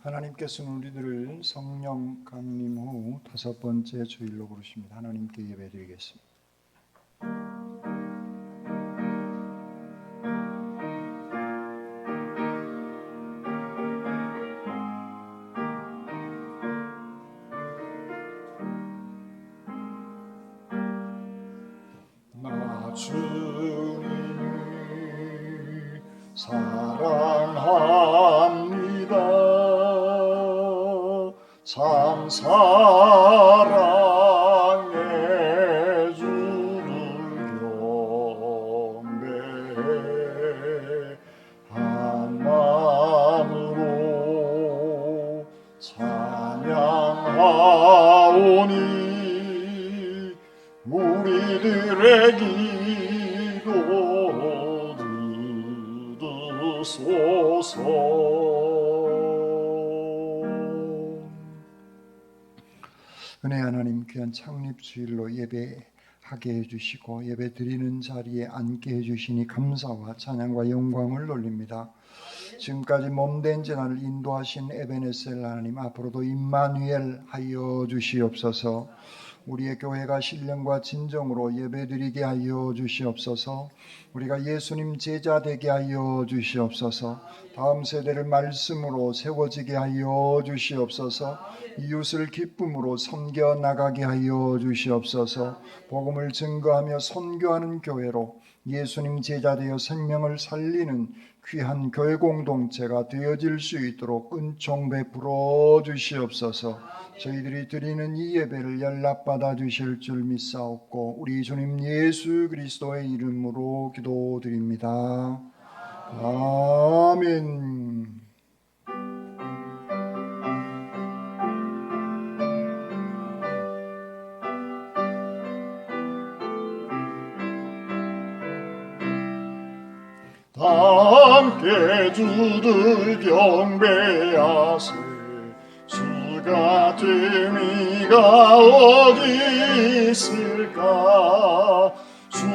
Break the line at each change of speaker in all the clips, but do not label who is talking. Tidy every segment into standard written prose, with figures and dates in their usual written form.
하나님께서는 우리들을 성령 강림 후 5번째 주일로 부르십니다. 하나님께 예배드리겠습니다. 나 주님을 사랑합니다. 참 사랑해 주를 경배한 마음으로 찬양하오니 우리들의 기도 들으소서. 은혜 하나님, 귀한 창립주일로 예배하게 해주시고 예배 드리는 자리에 앉게 해주시니 감사와 찬양과 영광을 돌립니다. 지금까지 몸된 재난을 인도하신 에베네셀 하나님, 앞으로도 임마누엘 하여 주시옵소서. 우리의 교회가 신령과 진정으로 예배드리게 하여 주시옵소서. 우리가 예수님 제자 되게 하여 주시옵소서. 다음 세대를 말씀으로 세워지게 하여 주시옵소서. 이웃을 기쁨으로 섬겨 나가게 하여 주시옵소서. 복음을 증거하며 선교하는 교회로 예수님 제자 되어 생명을 살리는 귀한 교회 공동체가 되어질 수 있도록 은총 베풀어 주시옵소서. 저희들이 드리는 이 예배를 연락받아 주실 줄 믿사옵고 우리 주님 예수 그리스도의 이름으로 기도드립니다. 아멘. 함께 주를 경배하세. 주 같은 이가 어디 있을까. 주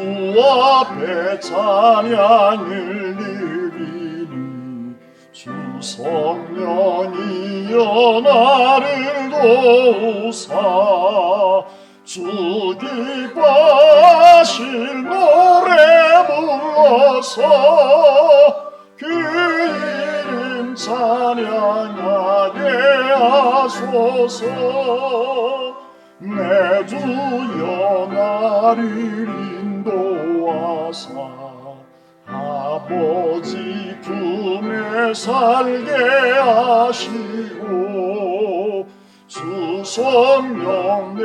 앞에 찬양을 드리니 주 성령이여 나를 도우사. 주 기뻐하실 노래 불러서 그 이름 찬양하게 하소서. 내 주여 나를 인도하사 아버지 품에 살게 하시고 주 성령 내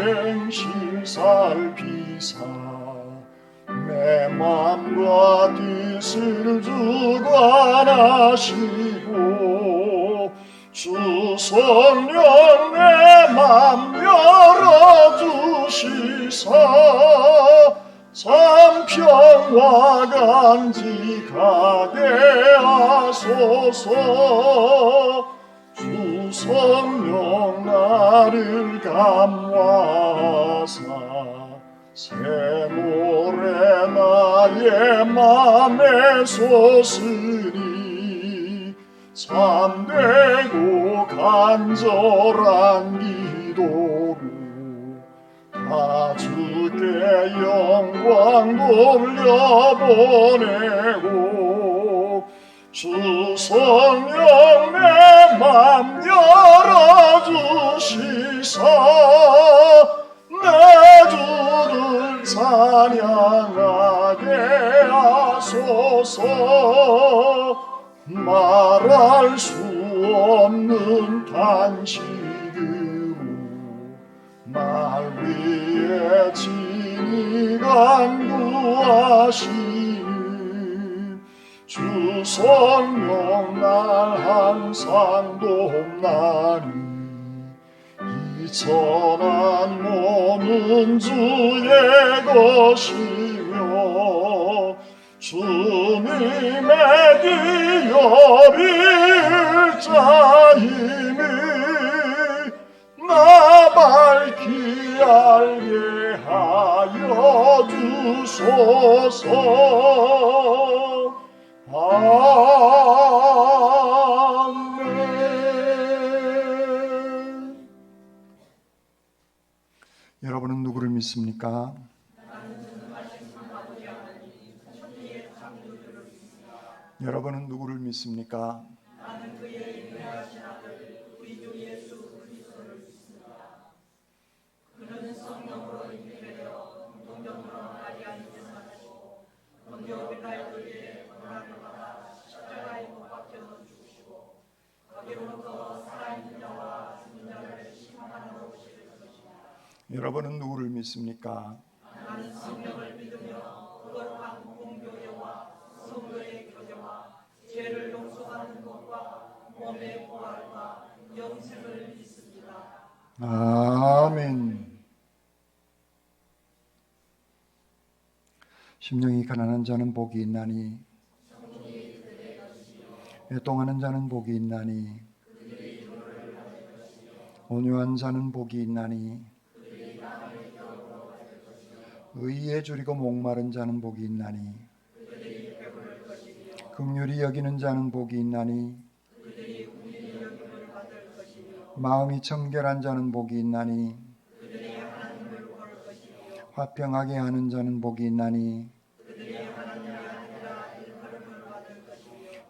행실 살피사 내 맘과 뜻을 주관하시고 주 성령 내 맘 열어주시사 참 평화 간직하게 하소서. 주 성령 나를 감화하사 새모래 나의 맘에 솟으니 참되고 간절한 기도로 다 주께 영광 돌려보내고 주 성령 내 맘 열어주시사 내 주를 찬양하게 하소서. 말할 수 없는 탄식으로 날 위해 친히 간구하시니 주 성령 날 항상 돕나니 이 천한 몸은 주의 것이며 주님의 기업일 자임이 나 밝히 알게 하여 주소서. 아멘. 믿습니까? 여러분은 누구를 믿습니까? 여러분은 누구를 믿습니까? 아멘. 심령이 가난한 자는 복이 있나니 애통하는 자는 복이 있나니 온유한 자는 복이 있나니 의에 줄이고 목마른 자는 복이 있나니 긍휼히 여기는 자는 복이 있나니 마음이 청결한 자는 복이 있나니 화평하게 하는 자는 복이 있나니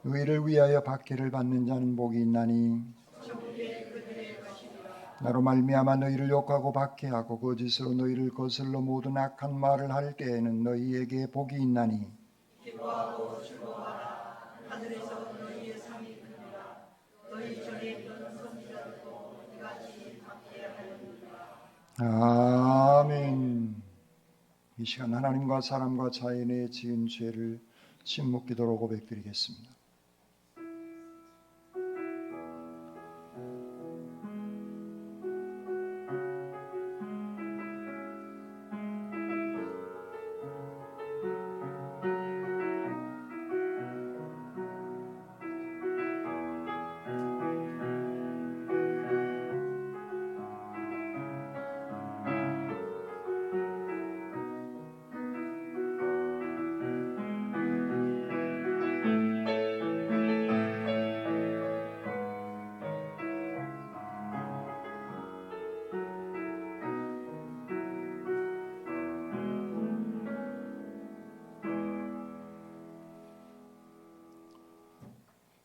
의를 위하여 박해를 받는 자는 복이 있나니 나로 말미암아 너희를 욕하고 박해하고 거짓으로 너희를 거슬러 모든 악한 말을 할 때에는 너희에게 복이 있나니 아멘. 이 시간 하나님과 사람과 자연에 지은 죄를 침묵 기도로 고백드리겠습니다.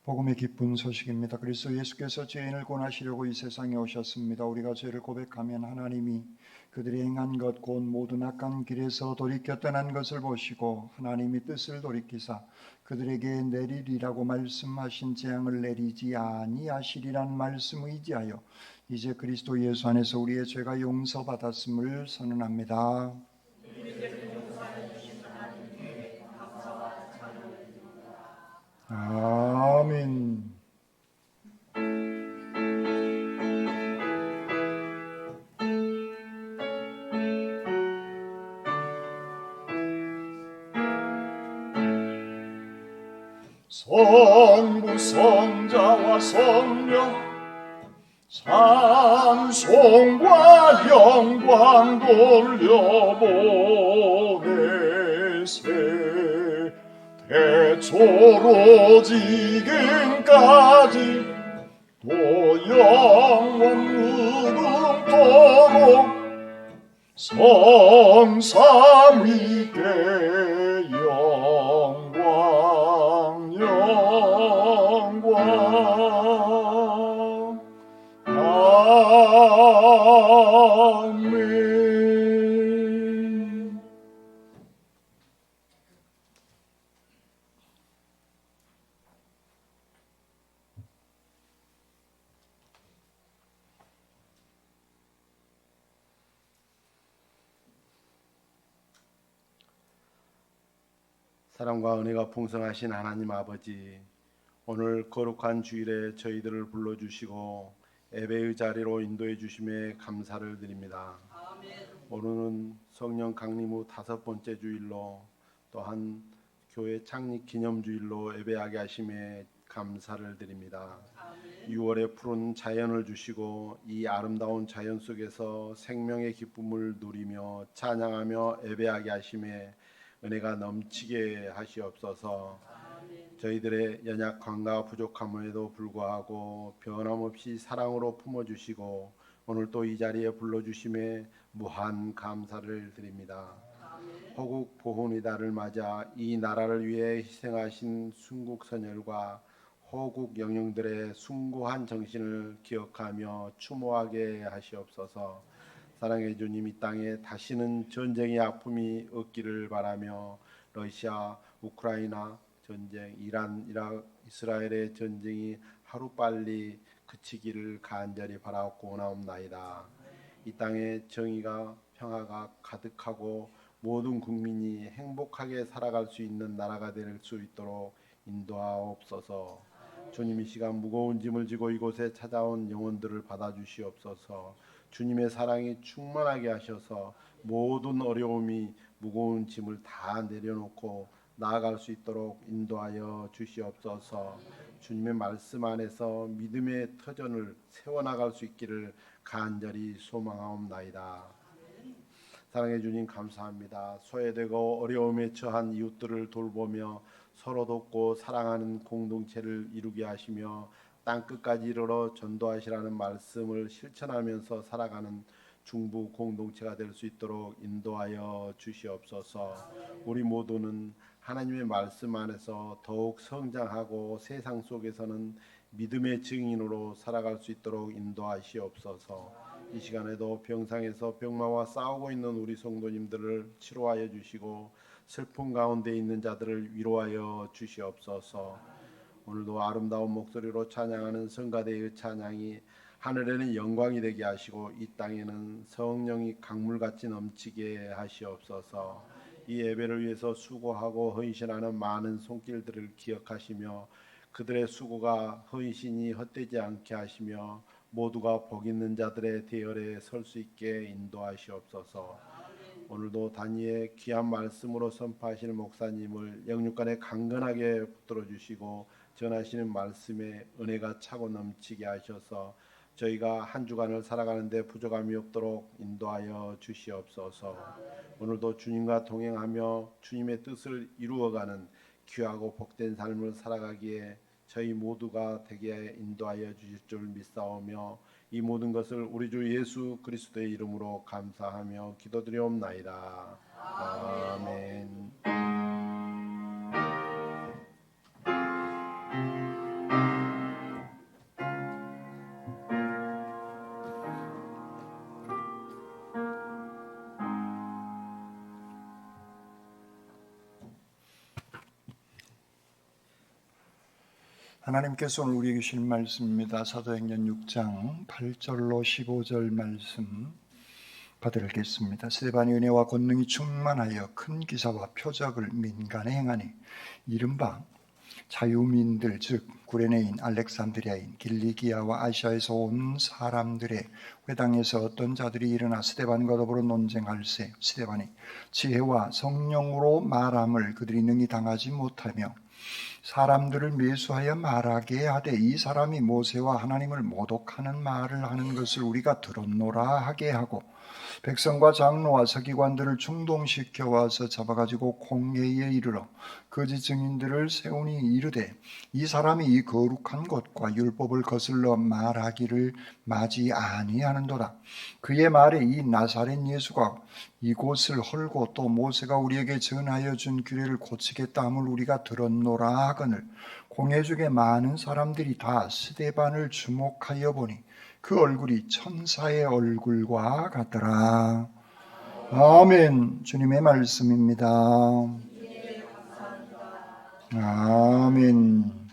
복음의 기쁜 소식입니다. 그리스도 예수께서 죄인을 구원하시려고 이 세상에 오셨습니다. 우리가 죄를 고백하면 하나님이 그들이 행한 것 곧 모든 악한 길에서 돌이켜 떠난 것을 보시고 하나님이 뜻을 돌이키사 그들에게 내리리라고 말씀하신 재앙을 내리지 아니하시리란 말씀을 의지하여 이제 그리스도 예수 안에서 우리의 죄가 용서받았음을 선언합니다. 아멘.
성부 성자와 성령 찬송과 영광 돌려보내세 대초로 지금까지 또 영원 무궁토록 성삼위께 영광 영광 아멘.
사랑과 은혜가 풍성하신 하나님 아버지, 오늘 거룩한 주일에 저희들을 불러주시고 예배의 자리로 인도해 주심에 감사를 드립니다. 오늘은 성령 강림 후 5번째 주일로 또한 교회 창립 기념주일로 예배하게 하심에 감사를 드립니다. 6월에 푸른 자연을 주시고 이 아름다운 자연 속에서 생명의 기쁨을 누리며 찬양하며 예배하게 하심에 은혜가 넘치게 하시옵소서. 저희들의 연약함과 부족함에도 불구하고 변함없이 사랑으로 품어주시고 오늘 또 이 자리에 불러주심에 무한 감사를 드립니다. 호국 보훈이다를 맞아 이 나라를 위해 희생하신 순국 선열과 호국 영령들의 숭고한 정신을 기억하며 추모하게 하시옵소서. 사랑의 주님, 이 땅에 다시는 전쟁의 아픔이 없기를 바라며 러시아, 우크라이나 전쟁, 이란, 이라크, 이스라엘의 전쟁이 하루빨리 그치기를 간절히 바라옵고 원하옵나이다. 이 땅에 정의가 평화가 가득하고 모든 국민이 행복하게 살아갈 수 있는 나라가 될 수 있도록 인도하옵소서. 주님, 이 시간 무거운 짐을 지고 이곳에 찾아온 영혼들을 받아주시옵소서. 주님의 사랑이 충만하게 하셔서 모든 어려움이 무거운 짐을 다 내려놓고 나아갈 수 있도록 인도하여 주시옵소서. 주님의 말씀 안에서 믿음의 터전을 세워나갈 수 있기를 간절히 소망하옵나이다. 사랑해 주님 감사합니다. 소외되고 어려움에 처한 이웃들을 돌보며 서로 돕고 사랑하는 공동체를 이루게 하시며 땅끝까지 이르러 전도하시라는 말씀을 실천하면서 살아가는 중부 공동체가 될 수 있도록 인도하여 주시옵소서. 우리 모두는 하나님의 말씀 안에서 더욱 성장하고 세상 속에서는 믿음의 증인으로 살아갈 수 있도록 인도하시옵소서. 이 시간에도 병상에서 병마와 싸우고 있는 우리 성도님들을 치료하여 주시고 슬픔 가운데 있는 자들을 위로하여 주시옵소서. 오늘도 아름다운 목소리로 찬양하는 성가대의 찬양이 하늘에는 영광이 되게 하시고 이 땅에는 성령이 강물같이 넘치게 하시옵소서. 이 예배를 위해서 수고하고 헌신하는 많은 손길들을 기억하시며 그들의 수고가 헌신이 헛되지 않게 하시며 모두가 복 있는 자들의 대열에 설 수 있게 인도하시옵소서. 오늘도 단위의 귀한 말씀으로 선포하시는 목사님을 영육간에 강건하게 붙들어 주시고 전하시는 말씀에 은혜가 차고 넘치게 하셔서 저희가 한 주간을 살아가는데 부족함이 없도록 인도하여 주시옵소서. 오늘도 주님과 동행하며 주님의 뜻을 이루어가는 귀하고 복된 삶을 살아가기에 저희 모두가 되게 인도하여 주실 줄 믿사오며 이 모든 것을 우리 주 예수 그리스도의 이름으로 감사하며 기도드리옵나이다. 아멘.
하나님께서 오늘 우리에게 주신 말씀입니다. 사도행전 6장 8절로 15절 말씀 받들겠습니다. 스데반이 은혜와 권능이 충만하여 큰 기사와 표적을 민간에 행하니 이른바 자유민들 즉 구레네인, 알렉산드리아인, 길리기아와 아시아에서 온 사람들의 회당에서 어떤 자들이 일어나 스데반과 더불어 논쟁할세 스데반이 지혜와 성령으로 말함을 그들이 능히 당하지 못하며 사람들을 매수하여 말하게 하되 이 사람이 모세와 하나님을 모독하는 말을 하는 것을 우리가 들었노라 하게 하고 백성과 장로와 서기관들을 충동시켜 와서 잡아가지고 공회에 이르러 거짓 증인들을 세우니 이르되 이 사람이 이 거룩한 것과 율법을 거슬러 말하기를 마지 아니하는도다. 그의 말에 이 나사렛 예수가 이곳을 헐고 또 모세가 우리에게 전하여 준 규례를 고치겠다 함을 우리가 들었노라 하거늘 공회 중에 많은 사람들이 다 스데반을 주목하여 보니 그 얼굴이 천사의 얼굴과 같더라. 아멘. 주님의 말씀입니다. 아멘.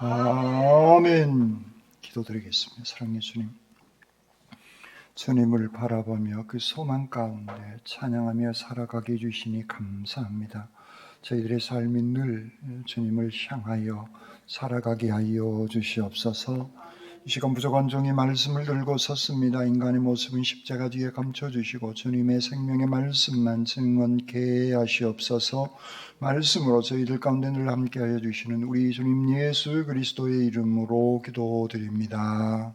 아멘. 기도드리겠습니다. 사랑의 주님, 주님을 바라보며 그 소망 가운데 찬양하며 살아가게 해주시니 감사합니다. 저희들의 삶이 늘 주님을 향하여 살아가게 하여 주시옵소서. 이 시간 부족한 종이 말씀을 들고 섰습니다. 인간의 모습은 십자가 뒤에 감춰주시고 주님의 생명의 말씀만 증언케 하시옵소서. 말씀으로 저희들 가운데 늘 함께하여 주시는 우리 주님 예수 그리스도의 이름으로 기도드립니다.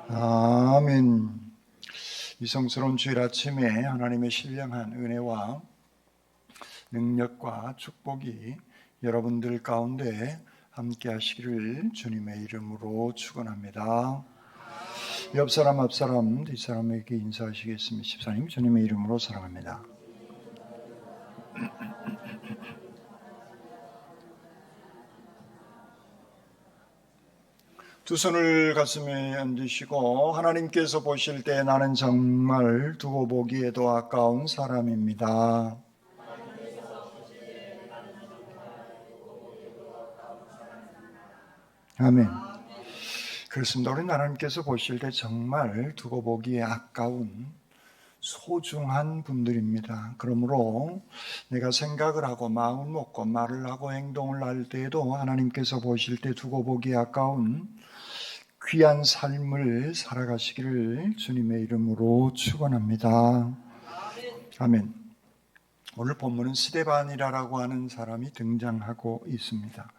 아멘. 이 성스러운 주일 아침에 하나님의 신령한 은혜와 능력과 축복이 여러분들 가운데 함께 하시기를 주님의 이름으로 축원합니다. 옆 사람, 앞 사람, 뒷 사람에게 인사하시겠습니다. 집사님, 주님의 이름으로 사랑합니다. 두 손을 가슴에 얹으시고 하나님께서 보실 때 나는 정말 두고 보기에도 아까운 사람입니다. 아멘. 그렇습니다. 우리 하나님께서 보실 때 정말 두고 보기에 아까운 소중한 분들입니다. 그러므로 내가 생각을 하고 마음을 먹고 말을 하고 행동을 할 때에도 하나님께서 보실 때 두고 보기에 아까운 귀한 삶을 살아가시기를 주님의 이름으로 축원합니다. 아멘. 오늘 본문은 스데반이라고 하는 사람이 등장하고 있습니다.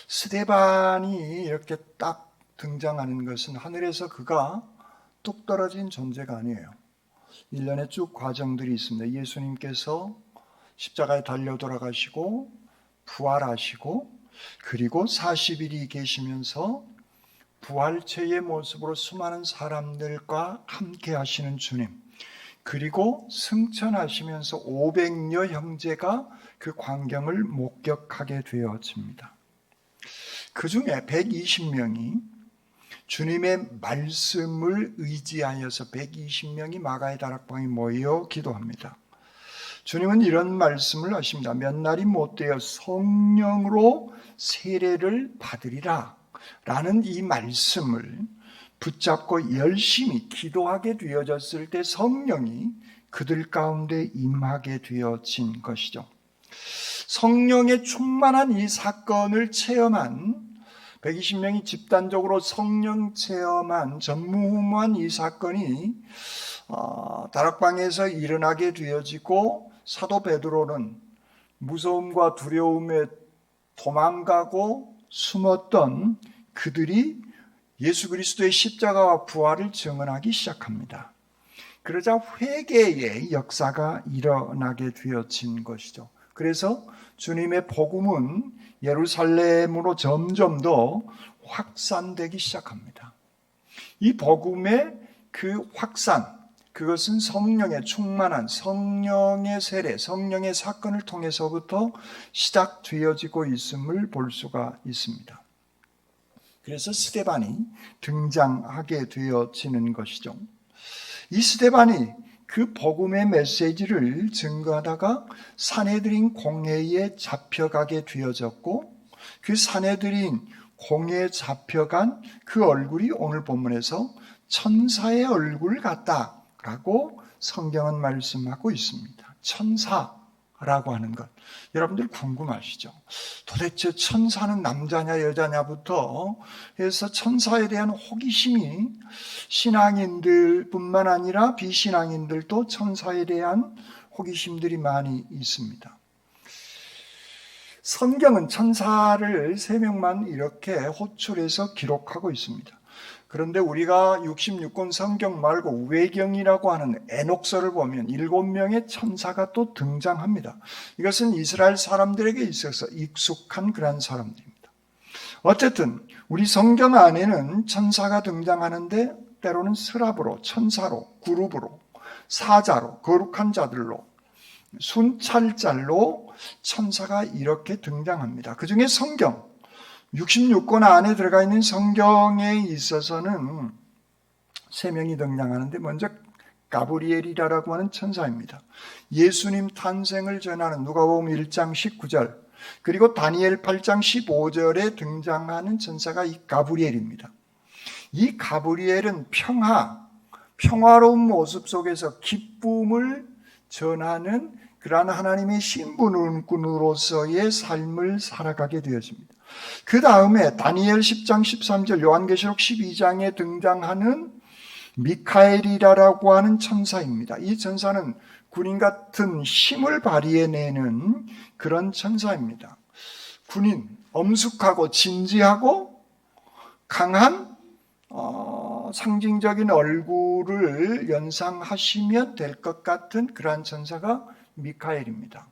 스데반이 이렇게 딱 등장하는 것은 하늘에서 그가 뚝 떨어진 존재가 아니에요. 일련의 쭉 과정들이 있습니다. 예수님께서 십자가에 달려 돌아가시고 부활하시고 그리고 40일이 계시면서 부활체의 모습으로 수많은 사람들과 함께 하시는 주님, 그리고 승천하시면서 500여 형제가 그 광경을 목격하게 되어집니다. 그 중에 120명이 주님의 말씀을 의지하여서 120명이 마가의 다락방에 모여 기도합니다. 주님은 이런 말씀을 하십니다. 몇 날이 못되어 성령으로 세례를 받으리라 라는 이 말씀을 붙잡고 열심히 기도하게 되어졌을 때 성령이 그들 가운데 임하게 되어진 것이죠. 성령의 충만한 이 사건을 체험한 120명이 집단적으로 성령 체험한 전무후무한 이 사건이 다락방에서 일어나게 되어지고 사도 베드로는 무서움과 두려움에 도망가고 숨었던 그들이 예수 그리스도의 십자가와 부활을 증언하기 시작합니다. 그러자 회개의 역사가 일어나게 되어진 것이죠. 그래서 주님의 복음은 예루살렘으로 점점 더 확산되기 시작합니다. 이 복음의 그 확산, 그것은 성령의 충만한 성령의 세례, 성령의 사건을 통해서부터 시작되어지고 있음을 볼 수가 있습니다. 그래서 스데반이 등장하게 되어지는 것이죠. 이 스데반이 그 복음의 메시지를 증거하다가 산헤드린 공회에 잡혀가게 되어졌고 그 산헤드린 공회에 잡혀간 그 얼굴이 오늘 본문에서 천사의 얼굴 같다라고 성경은 말씀하고 있습니다. 천사라고 하는 것. 여러분들 궁금하시죠? 도대체 천사는 남자냐 여자냐부터 해서 천사에 대한 호기심이 신앙인들뿐만 아니라 비신앙인들도 천사에 대한 호기심들이 많이 있습니다. 성경은 천사를 3명만 이렇게 호출해서 기록하고 있습니다. 그런데 우리가 66권 성경 말고 외경이라고 하는 에녹서를 보면 7명의 천사가 또 등장합니다. 이것은 이스라엘 사람들에게 있어서 익숙한 그런 사람들입니다. 어쨌든 우리 성경 안에는 천사가 등장하는데 때로는 스랍으로, 천사로, 그룹으로, 사자로, 거룩한 자들로, 순찰자로 천사가 이렇게 등장합니다. 그 중에 성경 66권 안에 들어가 있는 성경에 있어서는 3명이 등장하는데 먼저 가브리엘이라고 하는 천사입니다. 예수님 탄생을 전하는 누가복음 1장 19절 그리고 다니엘 8장 15절에 등장하는 천사가 이 가브리엘입니다. 이 가브리엘은 평화로운 모습 속에서 기쁨을 전하는 그러한 하나님의 신분으로서의 삶을 살아가게 되었습니다. 그 다음에 다니엘 10장 13절, 요한계시록 12장에 등장하는 미카엘이라고 하는 천사입니다. 이 천사는 군인 같은 힘을 발휘해내는 그런 천사입니다. 군인, 엄숙하고 진지하고 강한 상징적인 얼굴을 연상하시면 될 것 같은 그러한 천사가 미카엘입니다.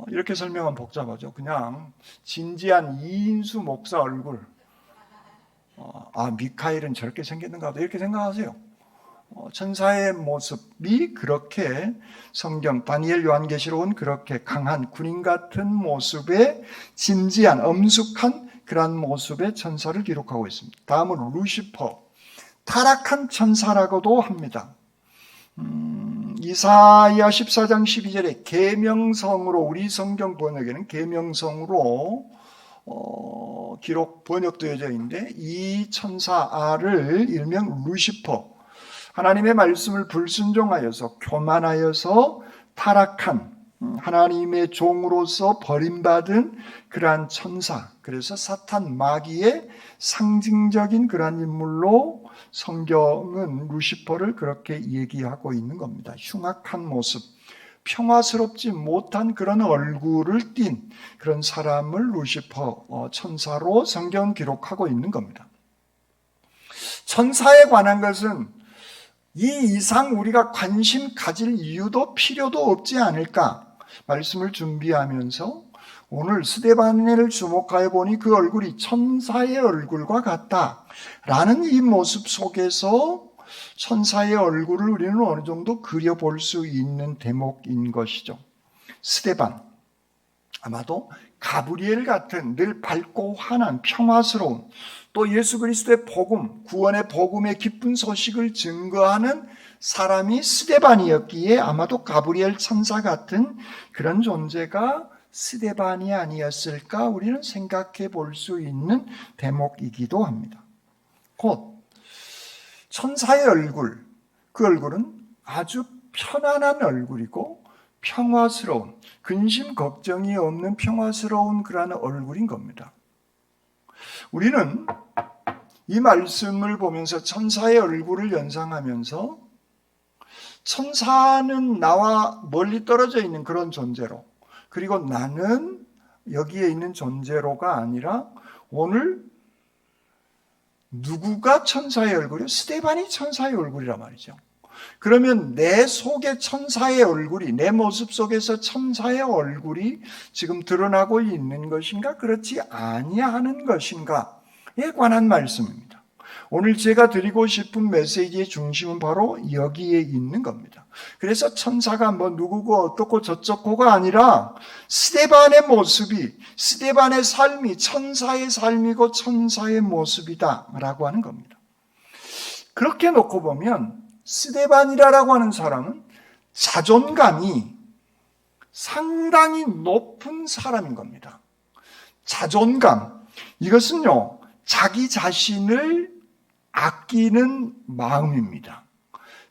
이렇게 설명하면 복잡하죠. 그냥 진지한 이인수 목사 얼굴. 미카엘은 저렇게 생겼는가 보다 이렇게 생각하세요. 천사의 모습이 그렇게 성경 다니엘 요한계시록은 그렇게 강한 군인 같은 모습의 진지한 엄숙한 그런 모습의 천사를 기록하고 있습니다. 다음은 루시퍼, 타락한 천사라고도 합니다. 이사야 14장 12절에 계명성으로, 우리 성경 번역에는 계명성으로 번역되어져 있는데 이 천사를 일명 루시퍼, 하나님의 말씀을 불순종하여서 교만하여서 타락한 하나님의 종으로서 버림받은 그러한 천사, 그래서 사탄 마귀의 상징적인 그러한 인물로 성경은 루시퍼를 그렇게 얘기하고 있는 겁니다. 흉악한 모습, 평화스럽지 못한 그런 얼굴을 띤 그런 사람을 루시퍼 천사로 성경 기록하고 있는 겁니다. 천사에 관한 것은 이 이상 우리가 관심 가질 이유도 필요도 없지 않을까 말씀을 준비하면서 오늘 스데반을 주목하여 보니 그 얼굴이 천사의 얼굴과 같다라는 이 모습 속에서 천사의 얼굴을 우리는 어느 정도 그려볼 수 있는 대목인 것이죠. 스데반, 아마도 가브리엘 같은 늘 밝고 환한 평화스러운, 또 예수 그리스도의 복음, 구원의 복음의 기쁜 소식을 증거하는 사람이 스데반이었기에 아마도 가브리엘 천사 같은 그런 존재가 스데반이 아니었을까 우리는 생각해 볼 수 있는 대목이기도 합니다. 곧 천사의 얼굴, 그 얼굴은 아주 편안한 얼굴이고 평화스러운, 근심 걱정이 없는 평화스러운 그런 얼굴인 겁니다. 우리는 이 말씀을 보면서 천사의 얼굴을 연상하면서 천사는 나와 멀리 떨어져 있는 그런 존재로, 그리고 나는 여기에 있는 존재로가 아니라 오늘 누구가 천사의 얼굴이요? 스데반이 천사의 얼굴이란 말이죠. 그러면 내 속에 천사의 얼굴이, 내 모습 속에서 천사의 얼굴이 지금 드러나고 있는 것인가, 그렇지 아니하는 것인가에 관한 말씀입니다. 오늘 제가 드리고 싶은 메시지의 중심은 바로 여기에 있는 겁니다. 그래서 천사가 뭐 누구고 어떻고 저쩌고가 아니라 스데반의 모습이, 스데반의 삶이 천사의 삶이고 천사의 모습이다라고 하는 겁니다. 그렇게 놓고 보면 스데반이라고 하는 사람은 자존감이 상당히 높은 사람인 겁니다. 자존감, 이것은요 자기 자신을 아끼는 마음입니다.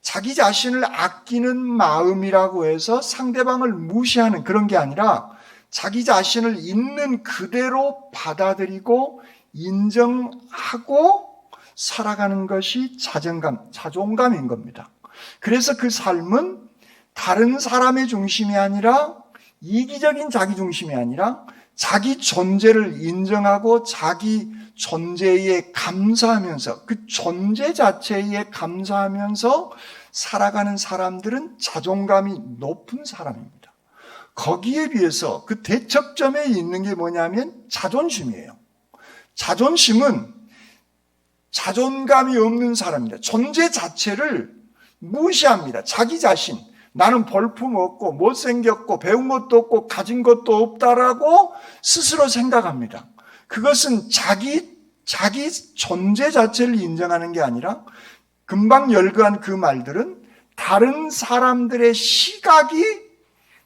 자기 자신을 아끼는 마음이라고 해서 상대방을 무시하는 그런 게 아니라 자기 자신을 있는 그대로 받아들이고 인정하고 살아가는 것이 자존감인 겁니다. 그래서 그 삶은 다른 사람의 중심이 아니라 이기적인 자기 중심이 아니라 자기 존재를 인정하고 자기 존재에 감사하면서, 그 존재 자체에 감사하면서 살아가는 사람들은 자존감이 높은 사람입니다. 거기에 비해서 그 대척점에 있는 게 뭐냐면 자존심이에요. 자존심은 자존감이 없는 사람입니다. 존재 자체를 무시합니다. 자기 자신, 나는 볼품 없고 못생겼고 배운 것도 없고 가진 것도 없다라고 스스로 생각합니다. 그것은 자기 존재 자체를 인정하는 게 아니라 금방 열거한 그 말들은 다른 사람들의 시각이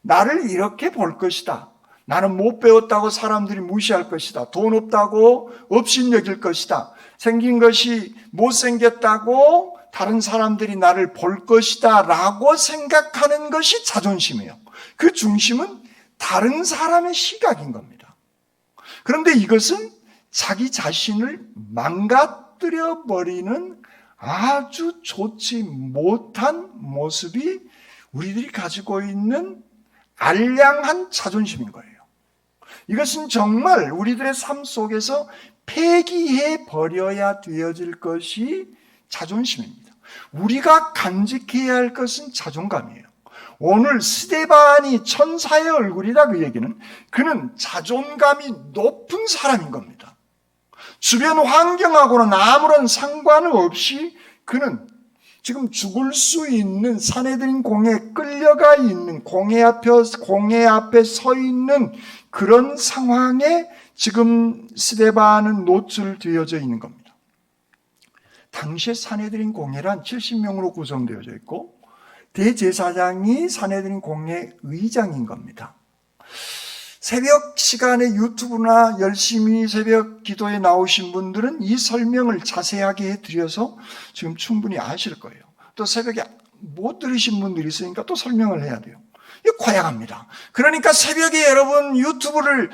나를 이렇게 볼 것이다, 나는 못 배웠다고 사람들이 무시할 것이다. 돈 없다고 업신여길 것이다. 생긴 것이 못생겼다고 다른 사람들이 나를 볼 것이다 라고 생각하는 것이 자존심이에요. 그 중심은 다른 사람의 시각인 겁니다. 그런데 이것은 자기 자신을 망가뜨려 버리는 아주 좋지 못한 모습이 우리들이 가지고 있는 알량한 자존심인 거예요. 이것은 정말 우리들의 삶 속에서 폐기해 버려야 되어질 것이 자존심입니다. 우리가 간직해야 할 것은 자존감이에요. 오늘 스데반이 천사의 얼굴이다 그 얘기는 그는 자존감이 높은 사람인 겁니다. 주변 환경하고는 아무런 상관없이 그는 지금 죽을 수 있는 사내들인 공에 끌려가 있는 공회 앞에 서 있는 그런 상황에 지금 스데반은 노출되어져 있는 겁니다. 당시에 사내들인 공회란 70명으로 구성되어져 있고 대제사장이 사내들인 공회 의장인 겁니다. 새벽 시간에 유튜브나 열심히 새벽 기도에 나오신 분들은 이 설명을 자세하게 해드려서 지금 충분히 아실 거예요. 또 새벽에 못 들으신 분들이 있으니까 또 설명을 해야 돼요. 이거 고약합니다. 그러니까 새벽에 여러분 유튜브를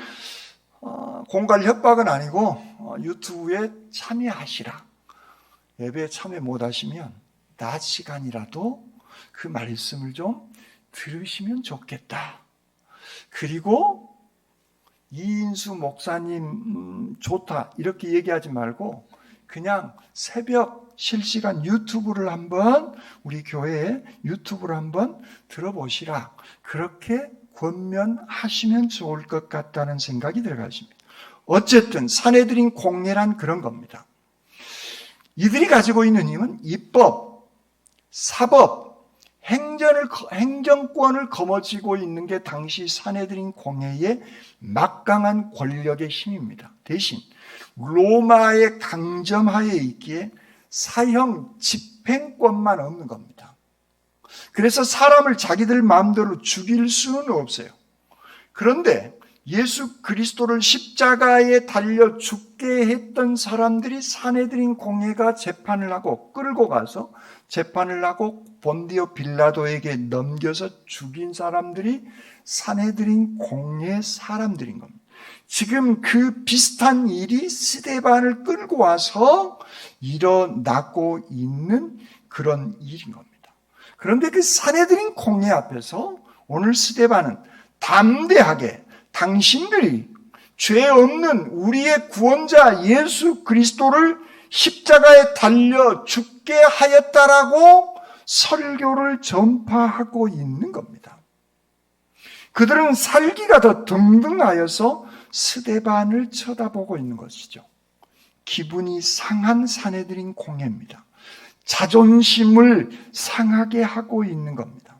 공갈 협박은 아니고 유튜브에 참여하시라. 예배에 참여 못하시면 낮 시간이라도 그 말씀을 좀 들으시면 좋겠다. 그리고 이인수 목사님 좋다 이렇게 얘기하지 말고 그냥 새벽 실시간 유튜브를 한번 우리 교회에 유튜브를 한번 들어보시라. 그렇게 권면하시면 좋을 것 같다는 생각이 들어가십니다. 어쨌든 사내들인 공예란 그런 겁니다. 이들이 가지고 있는 힘은 입법, 사법, 행정권을 거머쥐고 있는 게 당시 사내들인 공회의 막강한 권력의 힘입니다. 대신 로마의 강점하에 있기에 사형 집행권만 없는 겁니다. 그래서 사람을 자기들 마음대로 죽일 수는 없어요. 그런데 예수 그리스도를 십자가에 달려 죽게 했던 사람들이 사내들인 공회가 재판을 하고 끌고 가서 재판을 하고 본디오 빌라도에게 넘겨서 죽인 사람들이 사내들인 공회 사람들인 겁니다. 지금 그 비슷한 일이 스데반을 끌고 와서 일어나고 있는 그런 일인 겁니다. 그런데 그 사내들인 공회 앞에서 오늘 스데반은 담대하게 당신들이 죄 없는 우리의 구원자 예수 그리스도를 십자가에 달려 죽게 하였다라고 설교를 전파하고 있는 겁니다. 그들은 살기가 더 등등하여서 스데반을 쳐다보고 있는 것이죠. 기분이 상한 사내들인 공회입니다. 자존심을 상하게 하고 있는 겁니다.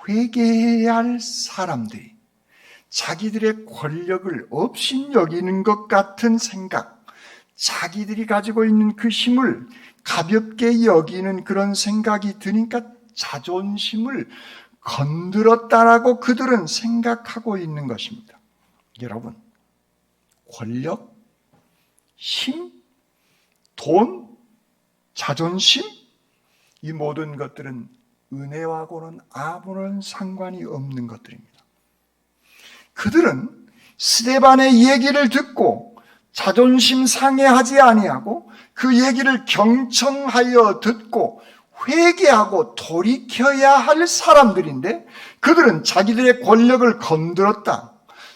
회개해야 할 사람들이 자기들의 권력을 업신여기는 것 같은 생각, 자기들이 가지고 있는 그 힘을 가볍게 여기는 그런 생각이 드니까 자존심을 건드렸다라고 그들은 생각하고 있는 것입니다. 여러분, 권력, 힘, 돈, 자존심, 이 모든 것들은 은혜와고는 아무런 상관이 없는 것들입니다. 그들은 스데반의 얘기를 듣고 자존심 상해하지 아니하고 그 얘기를 경청하여 듣고 회개하고 돌이켜야 할 사람들인데 그들은 자기들의 권력을 건드렸다.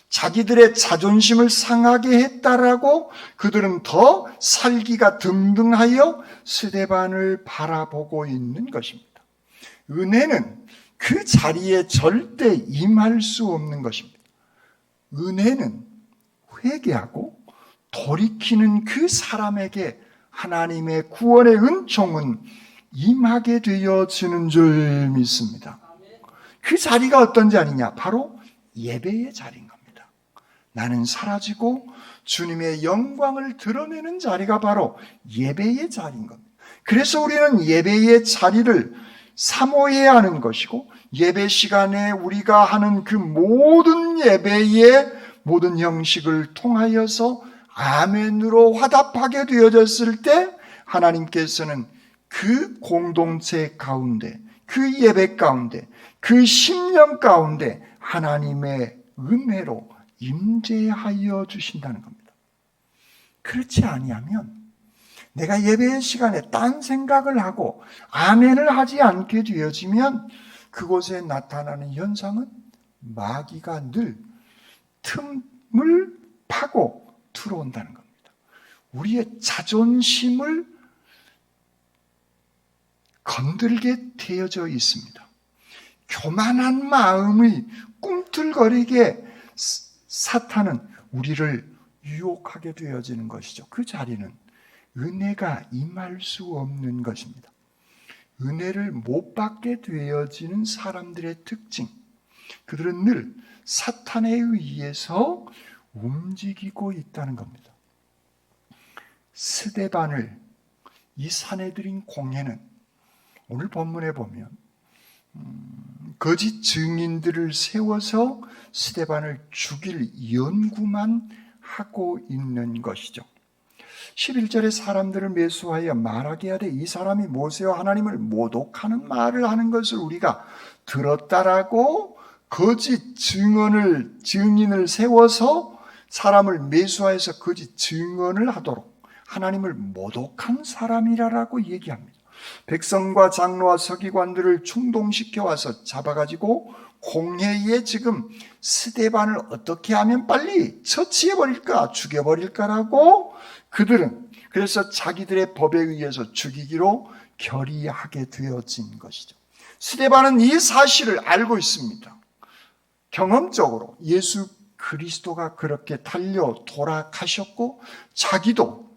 자기들의 자존심을 상하게 했다라고 그들은 더 살기가 등등하여 스데반을 바라보고 있는 것입니다. 은혜는 그 자리에 절대 임할 수 없는 것입니다. 은혜는 회개하고 돌이키는 그 사람에게 하나님의 구원의 은총은 임하게 되어지는 줄 믿습니다. 그 자리가 어떤지 아니냐? 바로 예배의 자리인 겁니다. 나는 사라지고 주님의 영광을 드러내는 자리가 바로 예배의 자리인 겁니다. 그래서 우리는 예배의 자리를 사모해야 하는 것이고, 예배 시간에 우리가 하는 그 모든 예배의 모든 형식을 통하여서 아멘으로 화답하게 되어졌을 때 하나님께서는 그 공동체 가운데, 그 예배 가운데, 그 심령 가운데 하나님의 은혜로 임재하여 주신다는 겁니다. 그렇지 아니하면 내가 예배 시간에 딴 생각을 하고 아멘을 하지 않게 되어지면 그곳에 나타나는 현상은 마귀가 늘 틈을 파고 들어온다는 겁니다. 우리의 자존심을 건들게 되어져 있습니다. 교만한 마음의 꿈틀거리게 사탄은 우리를 유혹하게 되어지는 것이죠. 그 자리는 은혜가 임할 수 없는 것입니다. 은혜를 못 받게 되어지는 사람들의 특징, 그들은 늘 사탄에 의해서 움직이고 있다는 겁니다. 스데반을 이 사내들인 공회는 오늘 본문에 보면 거짓 증인들을 세워서 스데반을 죽일 연구만 하고 있는 것이죠. 11절에 사람들을 매수하여 말하게 하되 이 사람이 모세와 하나님을 모독하는 말을 하는 것을 우리가 들었다라고 거짓 증인을 세워서 사람을 매수하여서 거짓 증언을 하도록 하나님을 모독한 사람이라고 얘기합니다. 백성과 장로와 서기관들을 충동시켜 와서 잡아가지고 공회에 지금 스데반을 어떻게 하면 빨리 처치해버릴까, 죽여버릴까라고 그들은 그래서 자기들의 법에 의해서 죽이기로 결의하게 되어진 것이죠. 스데반은 이 사실을 알고 있습니다. 경험적으로 예수 그리스도가 그렇게 달려 돌아가셨고 자기도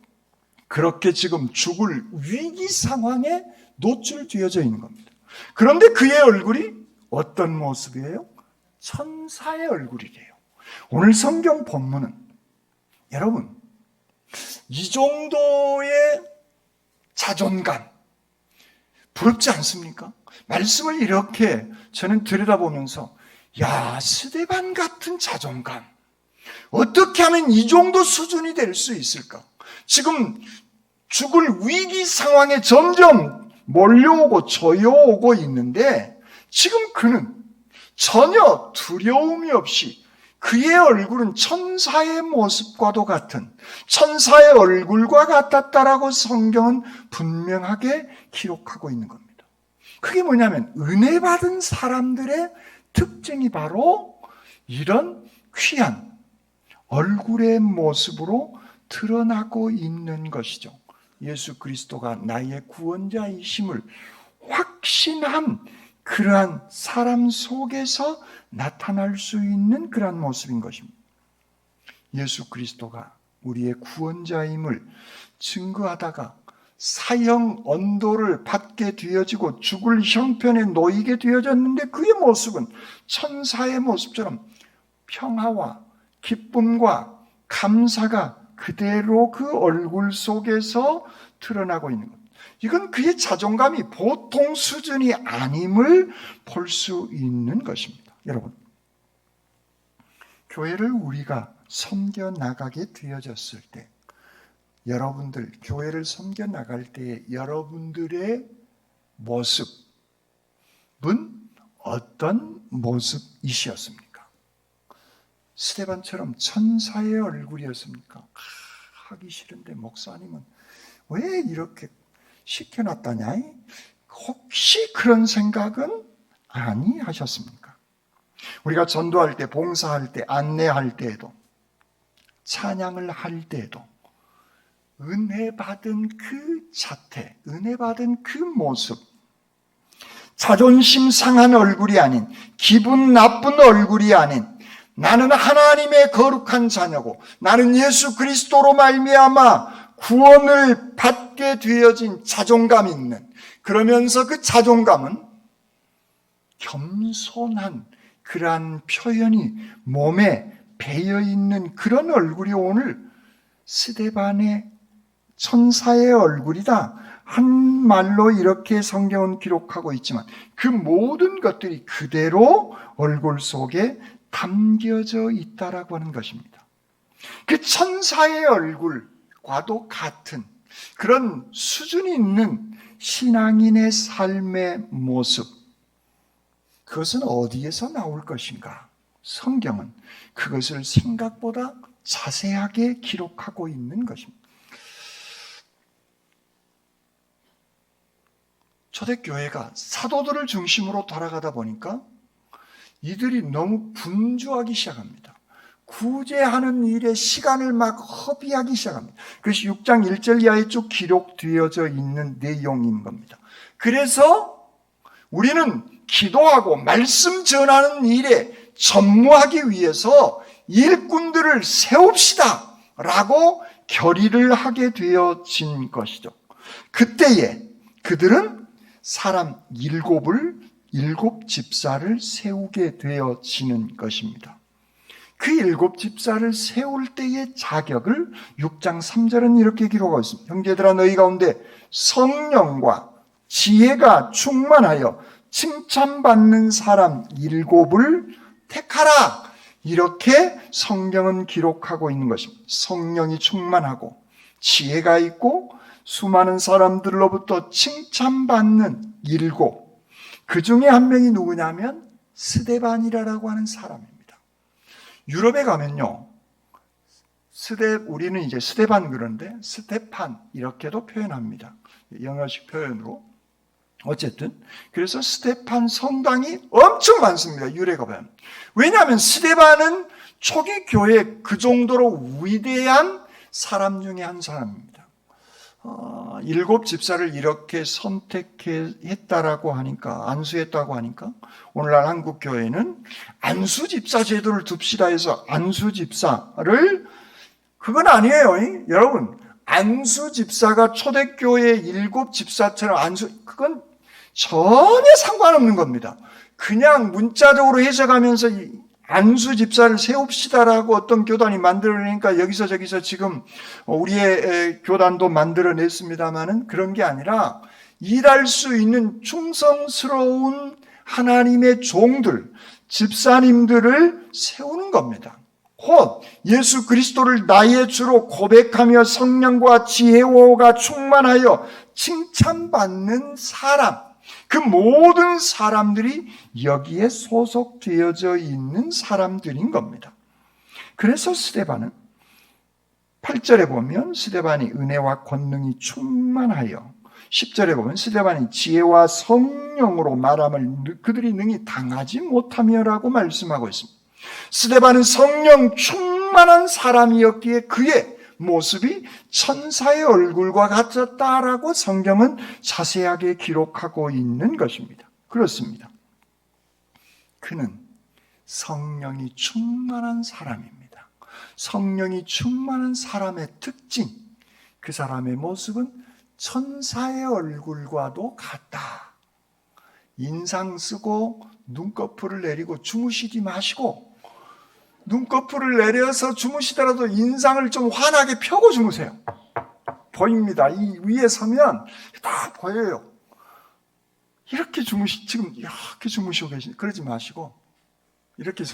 그렇게 지금 죽을 위기 상황에 노출되어져 있는 겁니다. 그런데 그의 얼굴이 어떤 모습이에요? 천사의 얼굴이래요. 오늘 성경 본문은 여러분 이 정도의 자존감 부럽지 않습니까? 말씀을 이렇게 저는 들여다보면서 야, 스데반 같은 자존감 어떻게 하면 이 정도 수준이 될 수 있을까? 지금 죽을 위기 상황에 점점 몰려오고 조여오고 있는데 지금 그는 전혀 두려움이 없이 그의 얼굴은 천사의 모습과도 같은 천사의 얼굴과 같았다라고 성경은 분명하게 기록하고 있는 겁니다. 그게 뭐냐면 은혜 받은 사람들의 특징이 바로 이런 귀한 얼굴의 모습으로 드러나고 있는 것이죠. 예수 그리스도가 나의 구원자이심을 확신한 그러한 사람 속에서 나타날 수 있는 그러한 모습인 것입니다. 예수 그리스도가 우리의 구원자임을 증거하다가 사형 언도를 받게 되어지고 죽을 형편에 놓이게 되어졌는데 그의 모습은 천사의 모습처럼 평화와 기쁨과 감사가 그대로 그 얼굴 속에서 드러나고 있는 겁니다. 이건 그의 자존감이 보통 수준이 아님을 볼 수 있는 것입니다. 여러분, 교회를 우리가 섬겨 나가게 되어졌을 때 여러분들 교회를 섬겨 나갈 때 여러분들의 모습은 어떤 모습이셨습니까? 스데반처럼 천사의 얼굴이었습니까? 하기 싫은데 목사님은 왜 이렇게 시켜놨다냐? 혹시 그런 생각은 아니하셨습니까? 우리가 전도할 때, 봉사할 때, 안내할 때에도 찬양을 할 때에도 은혜 받은 그 자태, 은혜 받은 그 모습, 자존심 상한 얼굴이 아닌, 기분 나쁜 얼굴이 아닌, 나는 하나님의 거룩한 자녀고 나는 예수 그리스도로 말미암아 구원을 받게 되어진 자존감이 있는, 그러면서 그 자존감은 겸손한 그러한 표현이 몸에 배어있는 그런 얼굴이 오늘 스데반의 천사의 얼굴이다 한 말로 이렇게 성경은 기록하고 있지만 그 모든 것들이 그대로 얼굴 속에 담겨져 있다라고 하는 것입니다. 그 천사의 얼굴과도 같은 그런 수준이 있는 신앙인의 삶의 모습, 그것은 어디에서 나올 것인가? 성경은 그것을 생각보다 자세하게 기록하고 있는 것입니다. 초대교회가 사도들을 중심으로 돌아가다 보니까 이들이 너무 분주하기 시작합니다. 구제하는 일에 시간을 막 허비하기 시작합니다. 그것이 6장 1절 이하에 쭉 기록되어져 있는 내용인 겁니다. 그래서 우리는 기도하고 말씀 전하는 일에 전무하기 위해서 일꾼들을 세웁시다 라고 결의를 하게 되어진 것이죠. 그때에 그들은 사람 7 집사를 세우게 되어지는 것입니다. 그 7 집사를 세울 때의 자격을 6장 3절은 이렇게 기록하고 있습니다. 형제들아 너희 가운데 성령과 지혜가 충만하여 칭찬받는 사람 7을 택하라. 이렇게 성경은 기록하고 있는 것입니다. 성령이 충만하고 지혜가 있고 수많은 사람들로부터 칭찬받는 7. 그 중에 한 명이 누구냐면 스데반이라고 하는 사람입니다. 유럽에 가면요, 우리는 이제 스데반 그런데 스테판 이렇게도 표현합니다. 영어식 표현으로. 어쨌든 그래서 스테판 성당이 엄청 많습니다. 유럽에 가면. 왜냐하면 스데반은 초기 교회 그 정도로 위대한 사람 중에 한 사람입니다. 7 집사를 이렇게 선택했다라고 하니까, 안수했다고 하니까 오늘날 한국 교회는 안수 집사 제도를 둡시다 해서 안수 집사를, 그건 아니에요. 여러분, 안수 집사가 초대교회 7 집사처럼 그건 전혀 상관없는 겁니다. 그냥 문자적으로 해석하면서 안수 집사를 세웁시다라고 어떤 교단이 만들어내니까 여기서 저기서 지금 우리의 교단도 만들어냈습니다만은 그런 게 아니라 일할 수 있는 충성스러운 하나님의 종들, 집사님들을 세우는 겁니다. 곧 예수 그리스도를 나의 주로 고백하며 성령과 지혜가 충만하여 칭찬받는 사람, 그 모든 사람들이 여기에 소속되어져 있는 사람들인 겁니다. 그래서 스데반은 8절에 보면 스데반이 은혜와 권능이 충만하여, 10절에 보면 스데반이 지혜와 성령으로 말함을 그들이 능히 당하지 못하며라고 말씀하고 있습니다. 스데반은 성령 충만한 사람이었기에 그의 모습이 천사의 얼굴과 같았다라고 성경은 자세하게 기록하고 있는 것입니다. 그렇습니다. 그는 성령이 충만한 사람입니다. 성령이 충만한 사람의 특징, 그 사람의 모습은 천사의 얼굴과도 같다. 인상 쓰고 눈꺼풀을 내리고 주무시지 마시고, 눈꺼풀을 내려서 주무시더라도 인상을 좀 환하게 펴고 주무세요. 보입니다. 이 위에 서면 다 보여요. 이렇게 지금 이렇게 주무시고 계신, 그러지 마시고 이렇게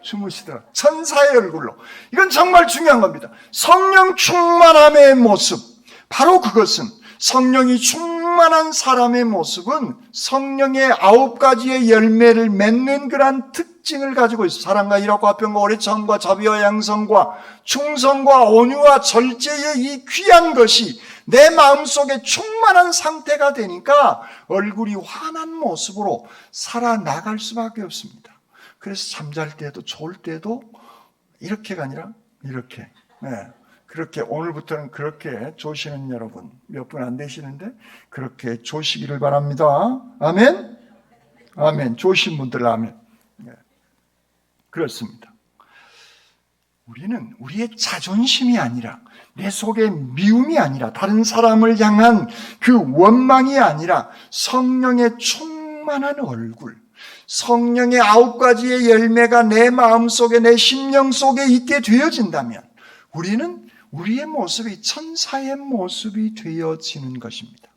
주무시더라. 천사의 얼굴로. 이건 정말 중요한 겁니다. 성령 충만함의 모습, 바로 그것은, 성령이 충만한 사람의 모습은 성령의 9가지의 열매를 맺는 그러한 특징을 가지고 있어요. 사랑과 희락과 화평과 오래 참과 자비와 양성과 충성과 온유와 절제의 이 귀한 것이 내 마음속에 충만한 상태가 되니까 얼굴이 환한 모습으로 살아나갈 수밖에 없습니다. 그래서 잠잘 때도 졸 때도 이렇게가 아니라 이렇게, 그렇게, 오늘부터는 그렇게 조시는 여러분 몇 분 안 되시는데 그렇게 조시기를 바랍니다. 아멘? 아멘. 조신 분들 아멘. 그렇습니다. 우리는 우리의 자존심이 아니라, 내 속에 미움이 아니라, 다른 사람을 향한 그 원망이 아니라 성령의 충만한 얼굴, 성령의 9가지의 열매가 내 마음속에, 내 심령 속에 있게 되어진다면 우리는 우리의 모습이 천사의 모습이 되어지는 것입니다.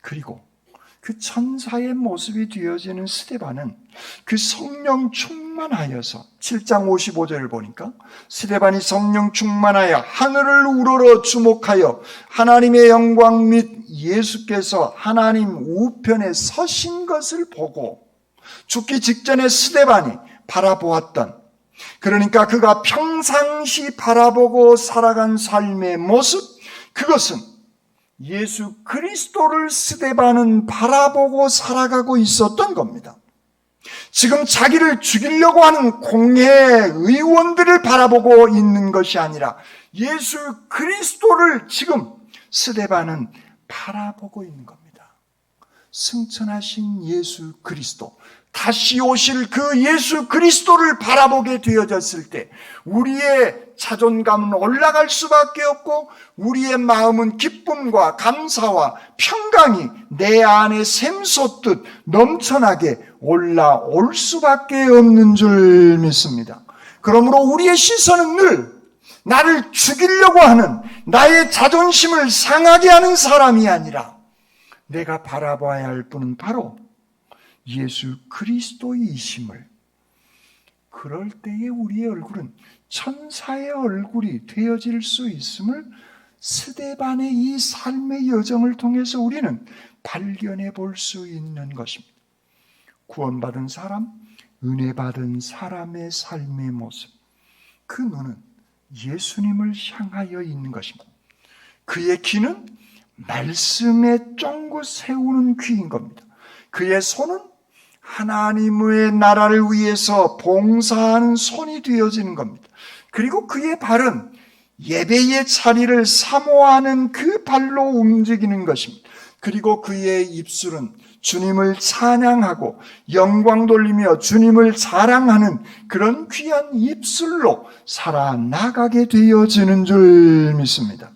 그리고 그 천사의 모습이 되어지는 스데반은 그 성령 충만하여서 7장 55절을 보니까 스데반이 성령 충만하여 하늘을 우러러 주목하여 하나님의 영광 및 예수께서 하나님 우편에 서신 것을 보고, 죽기 직전에 스데반이 바라보았던, 그러니까 그가 평상시 바라보고 살아간 삶의 모습, 그것은 예수 그리스도를 스데반은 바라보고 살아가고 있었던 겁니다. 지금 자기를 죽이려고 하는 공회 의원들을 바라보고 있는 것이 아니라 예수 그리스도를 지금 스데반은 바라보고 있는 겁니다. 승천하신 예수 그리스도, 다시 오실 그 예수 그리스도를 바라보게 되어졌을 때 우리의 자존감은 올라갈 수밖에 없고 우리의 마음은 기쁨과 감사와 평강이 내 안에 샘솟듯 넘쳐나게 올라올 수밖에 없는 줄 믿습니다. 그러므로 우리의 시선은 늘 나를 죽이려고 하는, 나의 자존심을 상하게 하는 사람이 아니라 내가 바라봐야 할 분은 바로 예수 그리스도이심을, 그럴 때에 우리의 얼굴은 천사의 얼굴이 되어질 수 있음을 스데반의 이 삶의 여정을 통해서 우리는 발견해 볼 수 있는 것입니다. 구원받은 사람, 은혜 받은 사람의 삶의 모습, 그 눈은 예수님을 향하여 있는 것입니다. 그의 귀는 말씀에 쫑긋 세우는 귀인 겁니다. 그의 손은 하나님의 나라를 위해서 봉사하는 손이 되어지는 겁니다. 그리고 그의 발은 예배의 자리를 사모하는 그 발로 움직이는 것입니다. 그리고 그의 입술은 주님을 찬양하고 영광 돌리며 주님을 자랑하는 그런 귀한 입술로 살아나가게 되어지는 줄 믿습니다.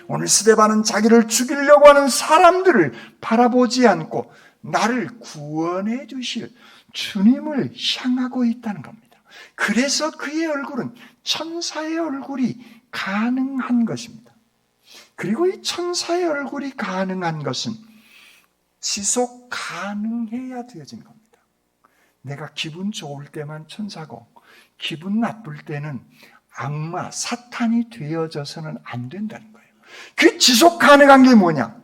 오늘 스데반은 자기를 죽이려고 하는 사람들을 바라보지 않고 나를 구원해 주실 주님을 향하고 있다는 겁니다. 그래서 그의 얼굴은 천사의 얼굴이 가능한 것입니다. 그리고 이 천사의 얼굴이 가능한 것은 지속 가능해야 되어진 겁니다. 내가 기분 좋을 때만 천사고 기분 나쁠 때는 악마, 사탄이 되어져서는 안 된다는 거예요. 그 지속 가능한 게 뭐냐?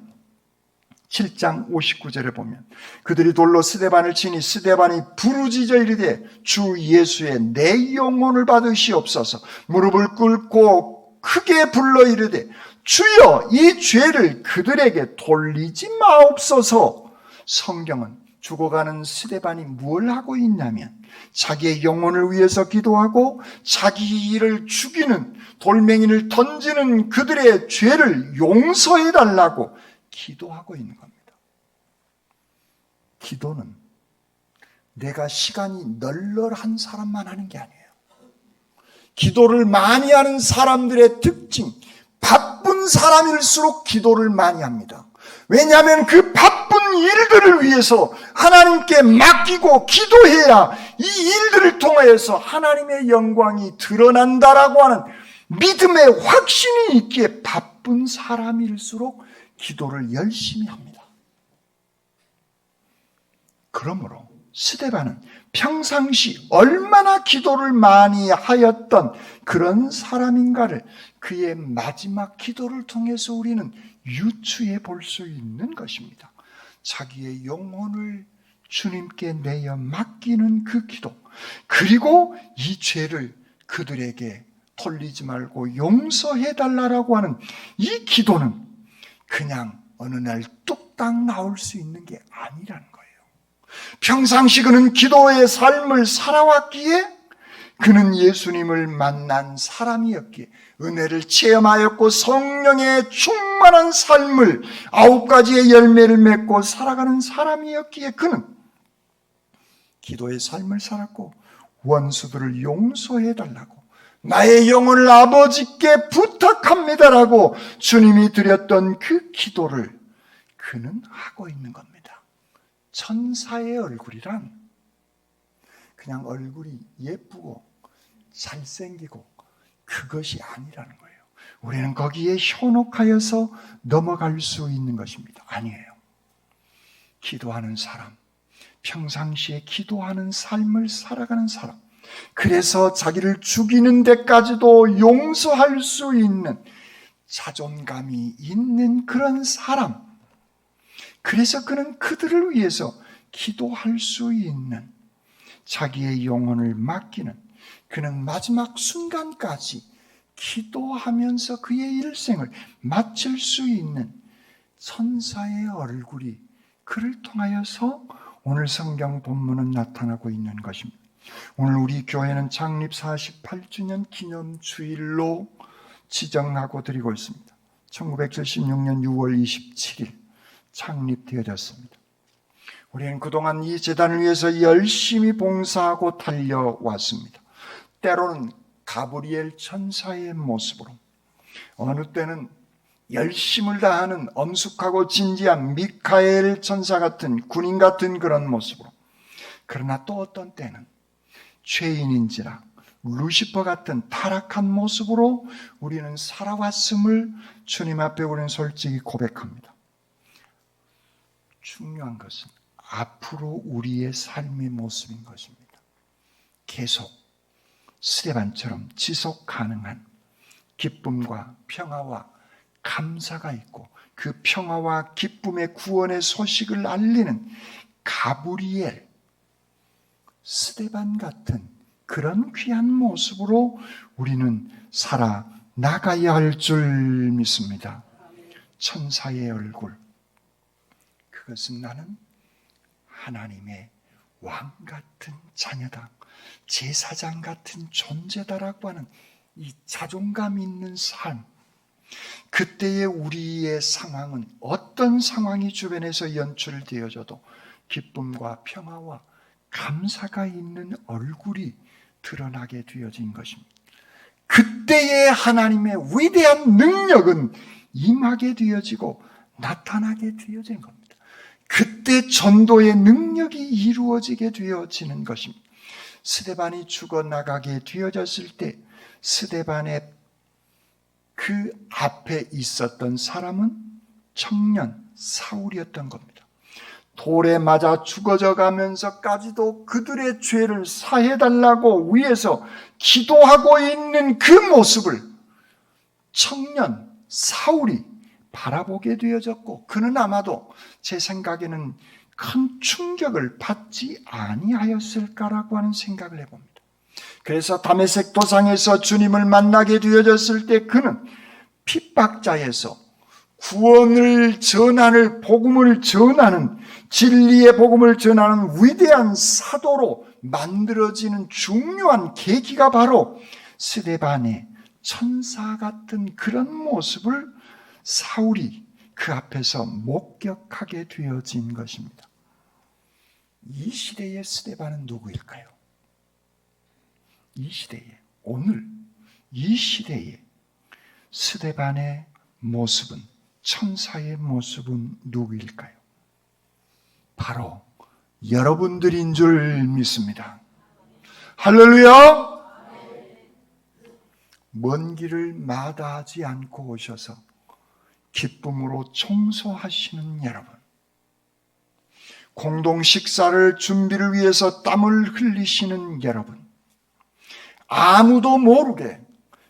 7장 59절에 보면 그들이 돌로 스데반을 치니 스데반이 부르짖어 이르되 주 예수의 내 영혼을 받으시옵소서. 무릎을 꿇고 크게 불러 이르되 주여 이 죄를 그들에게 돌리지 마옵소서. 성경은 죽어가는 스데반이 뭘 하고 있냐면 자기의 영혼을 위해서 기도하고 자기를 죽이는 돌멩이를 던지는 그들의 죄를 용서해 달라고 기도하고 있는 겁니다. 기도는 내가 시간이 널널한 사람만 하는 게 아니에요. 기도를 많이 하는 사람들의 특징, 바쁜 사람일수록 기도를 많이 합니다. 왜냐하면 그 바쁜 일들을 위해서 하나님께 맡기고 기도해야 이 일들을 통하여서 하나님의 영광이 드러난다라고 하는 믿음의 확신이 있기에 바쁜 사람일수록 기도를 열심히 합니다. 그러므로 스데반은 평상시 얼마나 기도를 많이 하였던 그런 사람인가를 그의 마지막 기도를 통해서 우리는 유추해 볼 수 있는 것입니다. 자기의 영혼을 주님께 내어 맡기는 그 기도, 그리고 이 죄를 그들에게 돌리지 말고 용서해 달라고 하는 이 기도는 그냥 어느 날 뚝딱 나올 수 있는 게 아니라는 거예요. 평상시 그는 기도의 삶을 살아왔기에 그는 예수님을 만난 사람이었기에 은혜를 체험하였고 성령의 충만한 삶을 9가지의 열매를 맺고 살아가는 사람이었기에 그는 기도의 삶을 살았고 원수들을 용서해 달라고 나의 영혼을 아버지께 부탁합니다라고 주님이 드렸던 그 기도를 그는 하고 있는 겁니다. 천사의 얼굴이란 그냥 얼굴이 예쁘고 잘생기고 그것이 아니라는 거예요. 우리는 거기에 현혹하여서 넘어갈 수 있는 것입니다. 아니에요. 기도하는 사람, 평상시에 기도하는 삶을 살아가는 사람, 그래서 자기를 죽이는 데까지도 용서할 수 있는 자존감이 있는 그런 사람, 그래서 그는 그들을 위해서 기도할 수 있는, 자기의 영혼을 맡기는, 그는 마지막 순간까지 기도하면서 그의 일생을 마칠 수 있는 천사의 얼굴이 그를 통하여서 오늘 성경 본문은 나타나고 있는 것입니다. 오늘 우리 교회는 창립 48주년 기념 주일로 지정하고 드리고 있습니다. 1976년 6월 27일 창립되어졌습니다. 우리는 그동안 이 재단을 위해서 열심히 봉사하고 달려왔습니다. 때로는 가브리엘 천사의 모습으로, 어느 때는 열심을 다하는 엄숙하고 진지한 미카엘 천사 같은, 군인 같은 그런 모습으로, 그러나 또 어떤 때는 죄인인지라 루시퍼 같은 타락한 모습으로 우리는 살아왔음을 주님 앞에 우리는 솔직히 고백합니다. 중요한 것은 앞으로 우리의 삶의 모습인 것입니다. 계속 스데반처럼 지속 가능한 기쁨과 평화와 감사가 있고, 그 평화와 기쁨의 구원의 소식을 알리는 가브리엘, 스데반 같은 그런 귀한 모습으로 우리는 살아나가야 할 줄 믿습니다. 천사의 얼굴, 그것은 나는 하나님의 왕 같은 자녀다, 제사장 같은 존재다라고 하는 이 자존감 있는 삶, 그때의 우리의 상황은 어떤 상황이 주변에서 연출되어져도 기쁨과 평화와 감사가 있는 얼굴이 드러나게 되어진 것입니다. 그때의 하나님의 위대한 능력은 임하게 되어지고 나타나게 되어진 겁니다. 그때 전도의 능력이 이루어지게 되어지는 것입니다. 스데반이 죽어나가게 되어졌을 때 스데반의 그 앞에 있었던 사람은 청년 사울이었던 겁니다. 돌에 맞아 죽어져 가면서까지도 그들의 죄를 사해달라고 위해서 기도하고 있는 그 모습을 청년 사울이 바라보게 되어졌고, 그는 아마도 제 생각에는 큰 충격을 받지 아니하였을까라고 하는 생각을 해봅니다. 그래서 다메섹 도상에서 주님을 만나게 되어졌을 때 그는 핍박자에서 구원을 전하는, 복음을 전하는, 진리의 복음을 전하는 위대한 사도로 만들어지는 중요한 계기가 바로 스데반의 천사 같은 그런 모습을 사울이 그 앞에서 목격하게 되어진 것입니다. 이 시대의 스데반은 누구일까요? 이 시대에, 오늘 이 시대의 스데반의 모습은, 천사의 모습은 누구일까요? 바로 여러분들인 줄 믿습니다. 할렐루야! 먼 길을 마다하지 않고 오셔서 기쁨으로 청소하시는 여러분, 공동 식사를 준비를 위해서 땀을 흘리시는 여러분, 아무도 모르게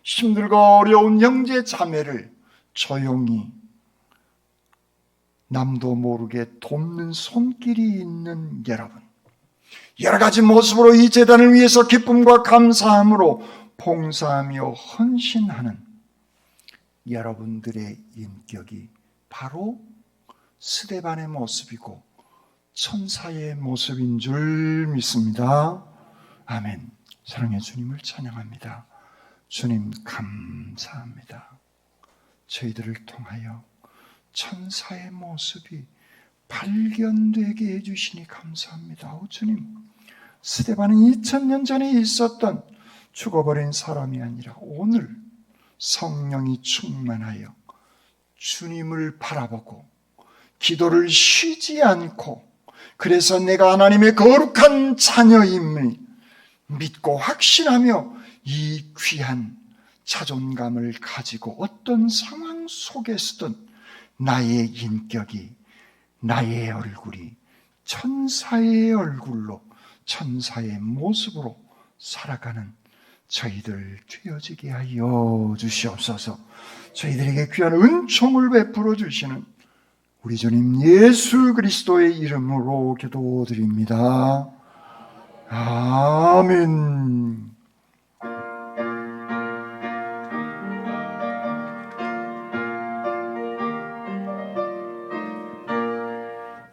힘들고 어려운 형제 자매를 조용히 남도 모르게 돕는 손길이 있는 여러분, 여러 가지 모습으로 이 재단을 위해서 기쁨과 감사함으로 봉사하며 헌신하는 여러분들의 인격이 바로 스데반의 모습이고 천사의 모습인 줄 믿습니다. 아멘. 사랑의 주님을 찬양합니다. 주님 감사합니다. 저희들을 통하여 천사의 모습이 발견되게 해주시니 감사합니다. 오 주님, 스데반은 2000년 전에 있었던 죽어버린 사람이 아니라 오늘 성령이 충만하여 주님을 바라보고 기도를 쉬지 않고, 그래서 내가 하나님의 거룩한 자녀임을 믿고 확신하며 이 귀한 자존감을 가지고 어떤 상황 속에서든 나의 인격이, 나의 얼굴이 천사의 얼굴로 천사의 모습으로 살아가는 저희들 되어지게 하여 주시옵소서. 저희들에게 귀한 은총을 베풀어 주시는 우리 주님 예수 그리스도의 이름으로 기도드립니다. 아멘.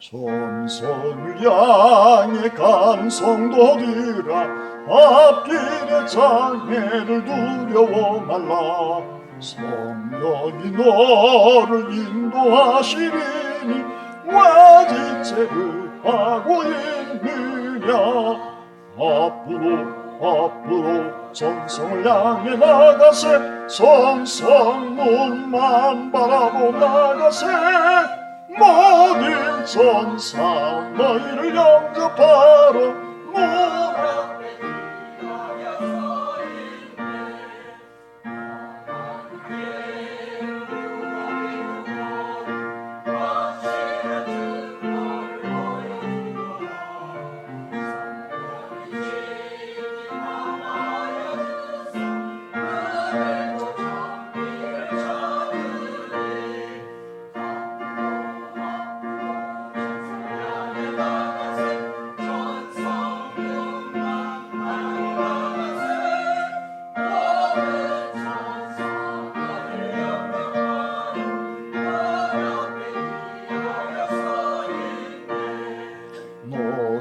전선을 향해 가는 성도들아, 앞길의 장애를 두려워 말라. 성령이 너를 인도하시리니 왜 지체를 하고 있느냐. 앞으로 전성을 향해 나가세. 성성문만 바라보 나가세. 모든 천사 너희를 영접하러 문 앞에 기다려 서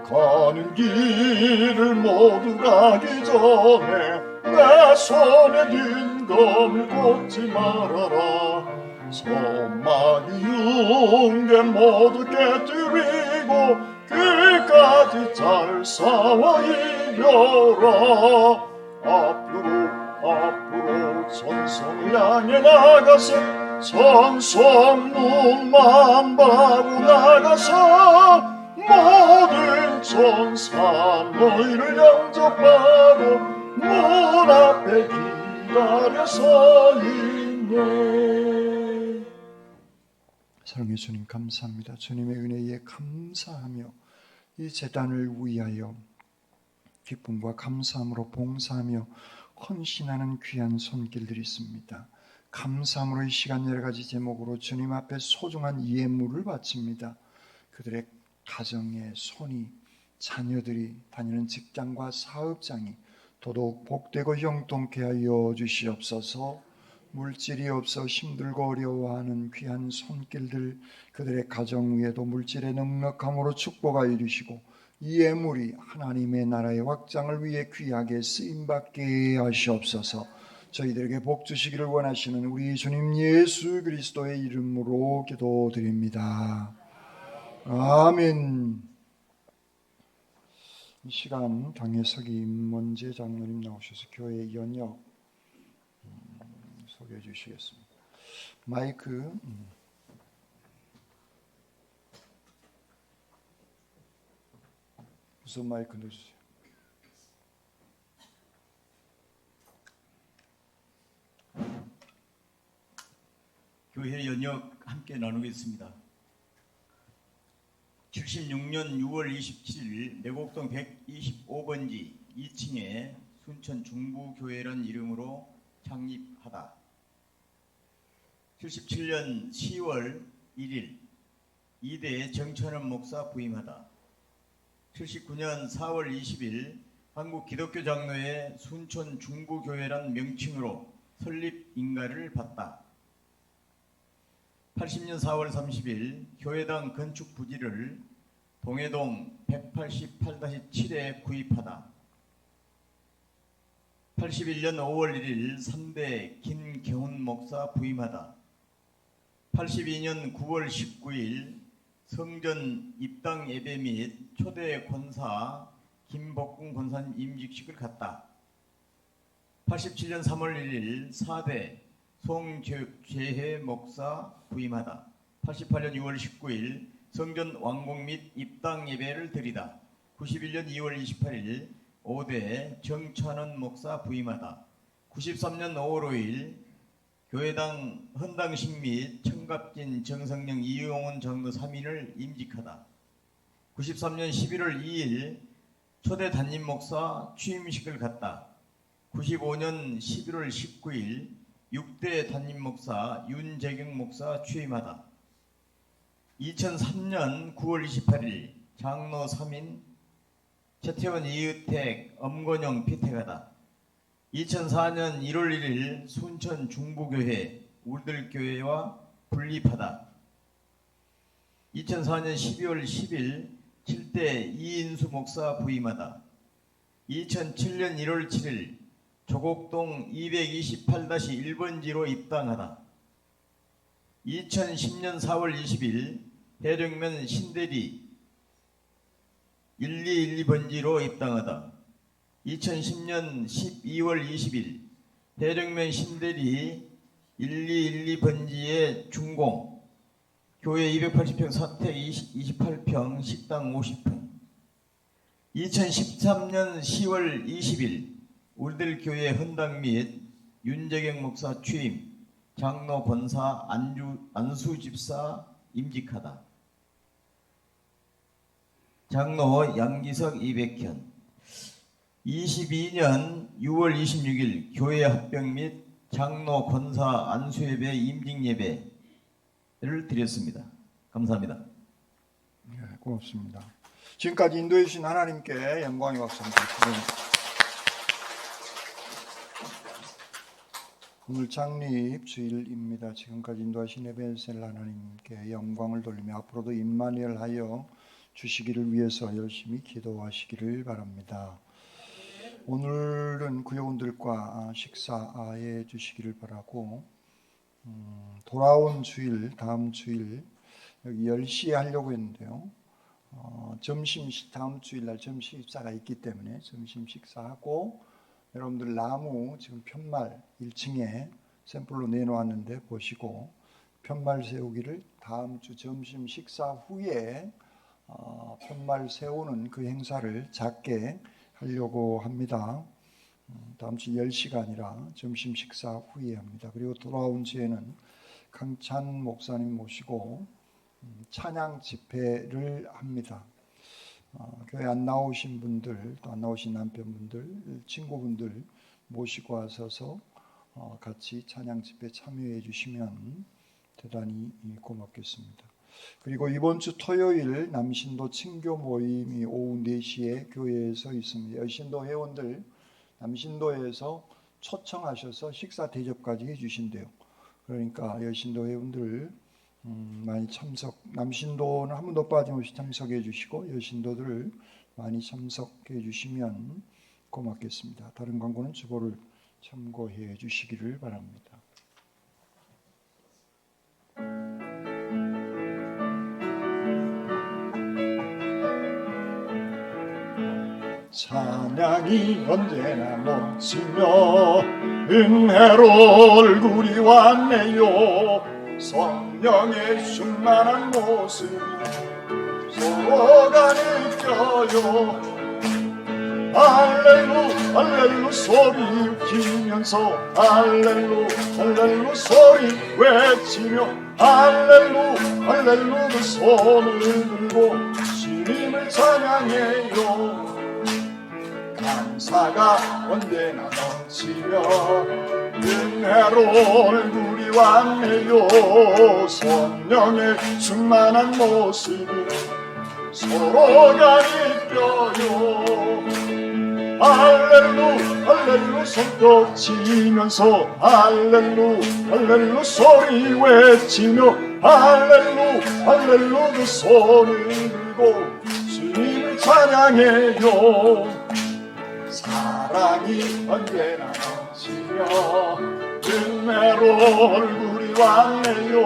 가는 길을 모두 가기 전에 내 손에 든 검을 꽂지 말아라. 선마귀 흉계 모두 깨뜨리고 끝까지 잘 싸워 이겨라. 앞으로 전성을 향해 나가서 전성문만 바라고 나가서 모든 천사 너희를 영접하러 문 앞에 기다려 서 있네.
사랑의 주님 감사합니다. 주님의 은혜에 감사하며 이 제단을 위하여 기쁨과 감사함으로 봉사하며 헌신하는 귀한 손길들이 있습니다. 감사함으로 이 시간 여러 가지 제목으로 주님 앞에 소중한 예물을 바칩니다. 그들의 가정의 손이, 자녀들이 다니는 직장과 사업장이 더더욱 복되고 형통케 하여 주시옵소서. 물질이 없어 힘들고 어려워하는 귀한 손길들, 그들의 가정 위에도 물질의 넉넉함으로 축복하여 주시고 이 예물이 하나님의 나라의 확장을 위해 귀하게 쓰임받게 하시옵소서. 저희들에게 복 주시기를 원하시는 우리 주님 예수 그리스도의 이름으로 기도드립니다. 아멘. 이 시간 당회석이 임원재 장로님 나오셔서 교회 연역 소개해 주시겠습니다. 마이크 우선 마이크 넣어주세요.
교회 연역 함께 나누겠습니다. 76년 6월 27일 내곡동 125번지 2층에 순천 중부교회란 이름으로 창립하다. 77년 10월 1일 이대 정천원 목사 부임하다. 79년 4월 20일 한국 기독교 장로회 순천 중부교회란 명칭으로 설립 인가를 받다. 80년 4월 30일 교회당 건축 부지를 동해동 188-7에 구입하다. 81년 5월 1일 3대 김경훈 목사 부임하다. 82년 9월 19일 성전 입당 예배 및 초대 권사 김복궁 권사님 임직식을 갖다. 87년 3월 1일 4대 송재회 목사 부임하다. 88년 6월 19일 성전 완공 및 입당 예배를 드리다. 91년 2월 28일 5대 정찬원 목사 부임하다. 93년 5월 5일 교회당 헌당식 및 청갑진 정성령 이용훈 장로 3인을 임직하다. 93년 11월 2일 초대 담임 목사 취임식을 갖다 95년 11월 19일 6대 담임 목사 윤재경 목사 취임하다 2003년 9월 28일 장로 3인 최태원, 이의택, 엄건영 피택하다 2004년 1월 1일 순천 중부교회 울들교회와 분립하다 2004년 12월 10일 7대 이인수 목사 부임하다 2007년 1월 7일 조곡동 228-1번지로 입당하다 2010년 4월 20일 해령면 신대리 1212번지로 입당하다 2010년 12월 20일 해령면 신대리 1212번지의 준공 교회 280평 사택 28평 식당 50평 2013년 10월 20일 울들교회 헌당 및 윤재경 목사 취임 장로 권사 안수 집사 임직하다 장로 양기석 200현 22년 6월 26일 교회 합병 및 장로 권사 안수예배 임직예배를 드렸습니다. 감사합니다.
네, 고맙습니다. 지금까지 인도해 주신 하나님께 영광이 왔습니다. 오늘 창립 주일입니다. 지금까지 인도하신 에벤셀 하나님께 영광을 돌리며 앞으로도 임마누엘 하여 주시기를 위해서 열심히 기도하시기를 바랍니다. 오늘은 구요원들과 식사해 주시기를 바라고 돌아온 주일 다음 주일 여기 10시에 하려고 했는데요. 다음 주일날 점심 식사가 있기 때문에 점심 식사하고 여러분들 나무 지금 편말 1층에 샘플로 내놓았는데 보시고 편말 세우기를 다음 주 점심 식사 후에 편말 세우는 그 행사를 작게 하려고 합니다. 다음 주 10시가 아니라 점심 식사 후에 합니다. 그리고 돌아온 주에는 강찬 목사님 모시고 찬양 집회를 합니다. 교회 안 나오신 분들, 또 안 나오신 남편분들, 친구분들 모시고 와서서 같이 찬양 집회 참여해 주시면 대단히 고맙겠습니다. 그리고 이번 주 토요일 남신도 친교 모임이 오후 4시에 교회에서 있습니다. 여신도 회원들 남신도에서 초청하셔서 식사 대접까지 해주신대요. 그러니까 여신도 회원들 많이 참석, 남신도는 한 번도 빠짐없이 참석해 주시고 여신도들 많이 참석해 주시면 고맙겠습니다. 다른 광고는 주보를 참고해 주시기를 바랍니다.
찬양이 언제나 넘치며 은혜로 얼굴이 왔네요. 성령의 충만한 모습 서로가 느껴요. 할렐루 할렐루 소리 웃기면서 할렐루 할렐루 소리 외치며 할렐루 할렐루 그 손을 들고 주님을 찬양해요. 감사가 언제나 넘치며 은혜로 얼굴이 왔네요. 성령의 충만한 모습을 서로가 느껴요. 할렐루 할렐루 손뼉 치면서 할렐루 할렐루 소리 외치며 할렐루 할렐루 그 손을 들고 주님을 찬양해요. 사랑이 언제나 넘치며 은혜로 얼굴이 왔네요.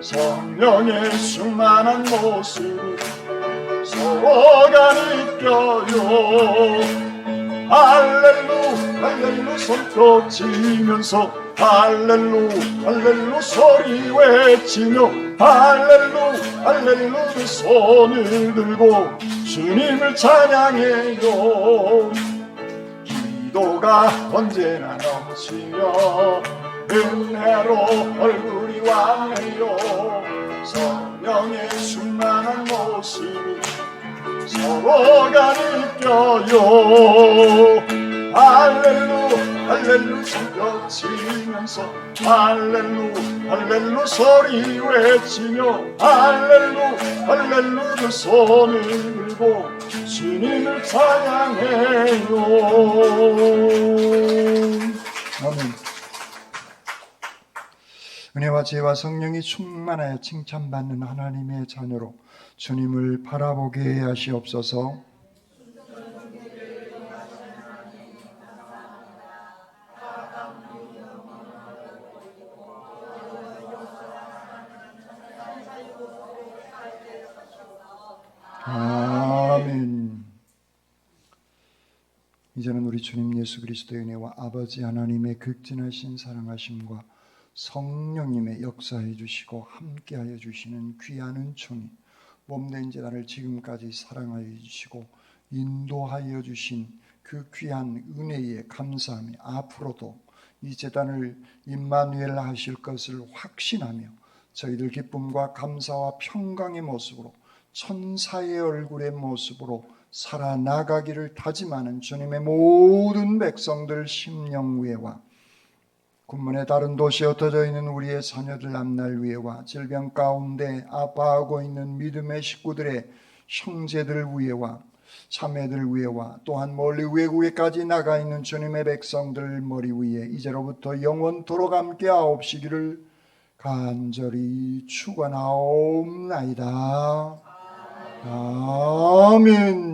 성령의 충만한 모습을 서로가 느껴요. 할렐루 할렐루 손뼉 치면서 할렐루 할렐루 소리 외치며 할렐루 할렐루 그 손을 들고 주님을 찬양해요. 기도가 언제나 넘치며 은혜로 얼굴이 왔네요. 성령의 충만한 모습을 서로가 느껴요. 할렐루 할렐루 손뼉 치면서 할렐루 할렐루 소리 외치며 할렐루 할렐루 두 손을 들고 주님을 찬양해요.
아멘. 은혜와 지혜와 성령이 충만하여 칭찬받는 하나님의 자녀로 주님을 바라보게 하시옵소서. 아멘. 이제는 우리 주님 예수 그리스도의 은혜와 아버지 하나님의 극진하신 사랑하심과 성령님의 역사해 주시고 함께하여 주시는 귀한 은총이 몸된 제단을 지금까지 사랑하여 주시고 인도하여 주신 그 귀한 은혜에 감사하며 앞으로도 이 제단을 임마누엘 하실 것을 확신하며 저희들 기쁨과 감사와 평강의 모습으로 천사의 얼굴의 모습으로 살아나가기를 다짐하는 주님의 모든 백성들 심령 위에와 군문의 다른 도시에 흩어져 있는 우리의 자녀들 앞날 위에와 질병 가운데 아파하고 있는 믿음의 식구들의 형제들 위에와 자매들 위에와 또한 멀리 외국에까지 나가 있는 주님의 백성들 머리 위에 이제로부터 영원토록 함께하옵시기를 간절히 축원하옵나이다. 아멘.